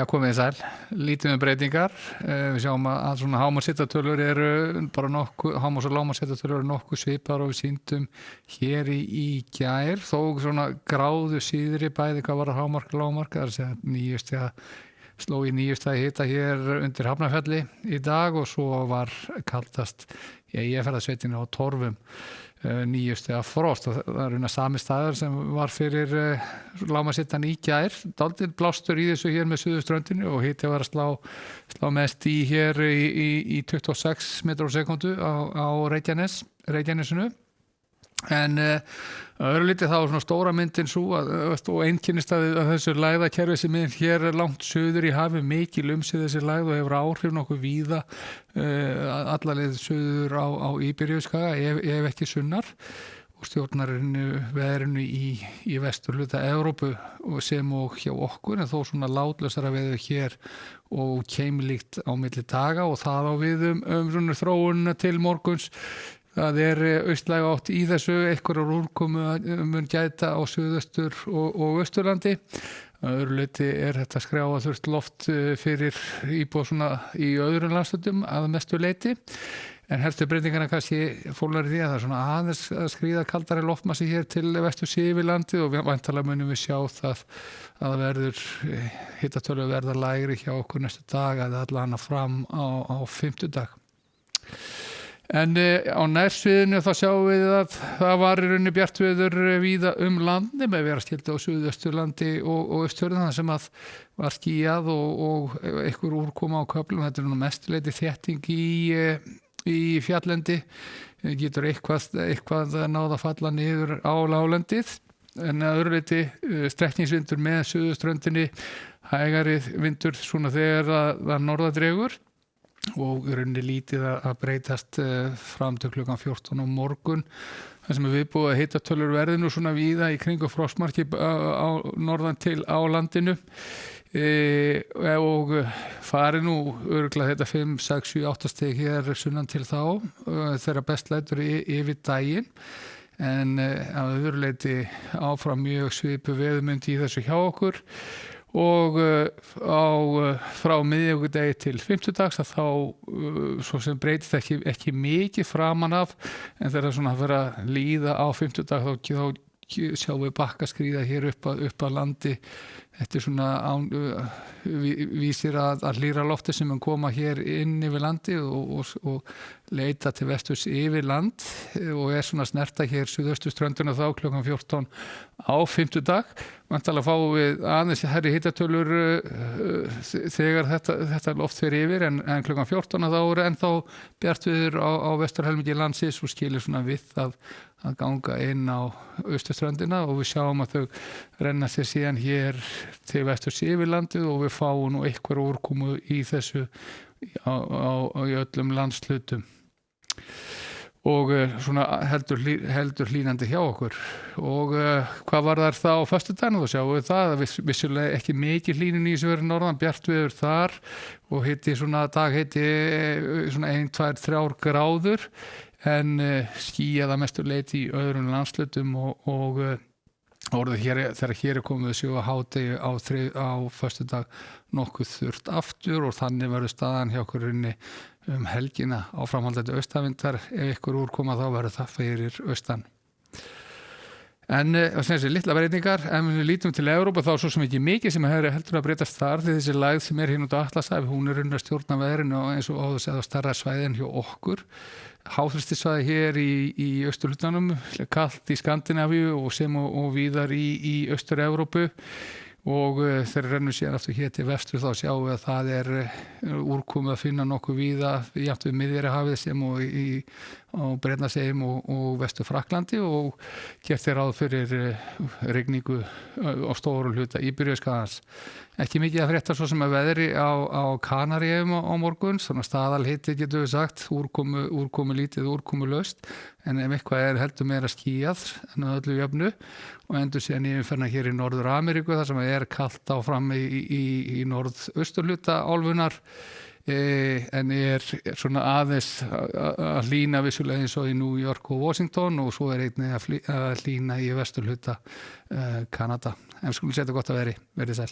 Já, komið þið sæl. Lítið með breytingar. Við sjáum að svona hámarkshittatölur eru bara hámarks- og lágmarkshittatölur eru nokkuð svipaðar og við sýndum hér í gær. Þó svona gráðu síðri bæði hvað var hámark og lágmark. Það er að segja sló í 9 stiga hita hér undir Hafnarfjalli í dag og svo var kaldast í Eyjafjarðarsveitinni á Torfum 9 stiga frost og það er sami staður sem var fyrir lágmarkshittan í gær. Dálítið blástur í þessu hér með suðurströndinni og hiti var að slá mest í hér í 26 metrar á sekundu á Reykjanesinu. En öðru litið þá svona stóra myndin svo og einkennist að þessu lægðakerfi sem er hér langt suður í hafi mikil umsið þessi lægð og hefur áhrif nokkuð víða alla leið suður á Íberíuskaga ef ekki sunnar og stjórnarinu veðrinu í vesturhluta Evrópu sem og hjá okkur en þó svona látlausara veður hér og keimlíkt á milli daga og það á við svona þróunina til morguns. Það er austlæg átt í þessu, einhverjar úrkomu mun gæta á suðaustur og austurlandi. Að öðru leyti er þetta skrjáfa þurft loft fyrir íbúa svona í öðrum landshlutum að mestu leyti. En helstu breytingarna kannski fólar í því að það er svona aðeins að skríða kaldari loftmassi hér til vesturs yfir landið og væntanlega munum við sjá það að verður hitatölur verða lægri hjá okkur næstu dag eða allan fram á fimmtudag. En á nærsviðinu þá sjáum við að það var í rauninni bjartviður víða landi með vera skildi á suðausturlandi og austurlandi þar sem að var skýjað og einhver úrkoma á köflum. Þetta er mestuleyti þétting í fjalllendi. Getur eitthvað náð að falla niður á láglendið. En að öðru leyti strekkingsvindur með suðurströndinni, hægari vindur svona þegar það norðadregur. Og í rauninni lítið að breytast fram til klukkan 14 á morgun. Það sem er viðbúið að hitatölur verði nú svona víða í kringu frostmarki á norðan til á landinu og fari nú örugglega þetta 5, 6, 7, 8 stig hér sunnan til þá þegar best lætur yfir daginn. En að öðru leyti áfram mjög svipu veðurmynd í þessu hjá okkur. Og frá miðvikudegi til fimmtudags að þá svo sem breytist ekki mikið framan af en þegar svona að vera að líða á fimmtudag þá sjáum við bakka skríða hér upp að landi. Þetta er svona vísir að hlýra lofti sem koma hér inn yfir landi og leita til vesturs yfir land og svona snerta hér suðausturströndina þá klukkan 14 á fimmtudag. Væntanlega fáum við aðeins hærri hitatölur þegar þetta loft fer yfir en klukkan 14 þá er ennþá bjartviður á vesturhelmingi landsins og skilir svona við að ganga inn á austurströndina og við sjáum að þau renna sér síðan hér til vesturs yfir landið og við fáum nú einhver úrkomu í þessu í öllum landshlutum. Og svona heldur hlýnandi hjá okkur og hvað var þar þá á föstudaginn þá sjáum við það að vissulega ekki mikið hlýnun í þessu verið norðan bjartviður þar og hitti svona dag hitti svona 1, 2, 3 gráður en skýjað að mestu leyti í öðrum landslutum og orðið þegar hér er komið sjö á hádegi á föstudag nokkuð þurrt aftur og þannig verður staðan hjá okkur helgina á framhaldandi austanvindar. Ef ykkur úrkoma þá verður það fyrir austan. En litla breytingar, ef við lítum til Evrópu þá er svo sem ekki mikið sem heldur að breytast þar því þessi lægð sem er út á Atlantshafi, hún er að stjórna veðrinu eins og áður séð á stærra svæði en hjá okkur. Háþrýstisvæði hér í austurhlutanum, kalt í Skandinavíu og sem og víðar í Austur-Evrópu og þegar rennur síðan aftur hér til vestur þá sjáum við að það er úrkomið að finna nokkuð víða jafnt við Miðjarðarhafið sem og á Bretlandseyjum og Vestur-Frakklandi og gert ráð fyrir rigningu á stórum hluta Íberíuskagans. Ekki mikið að frétta svo sem að veðri á Kanaríeyjum á morgun, svona staðalhiti getum við sagt, úrkomu lítið, úrkomulaust, en ef eitthvað heldur meira skýjað en að öllu jöfnu og endur síðan yfirferna hér í Norður-Ameríku þar sem er kalt áfram í norðausturhluta álfunnar en er svona aðeins að hlýna vissulega eins og í New York og Washington og svo er einnig að hlýna í vesturhluta Kanada. En skulum setja gott að verið sæl.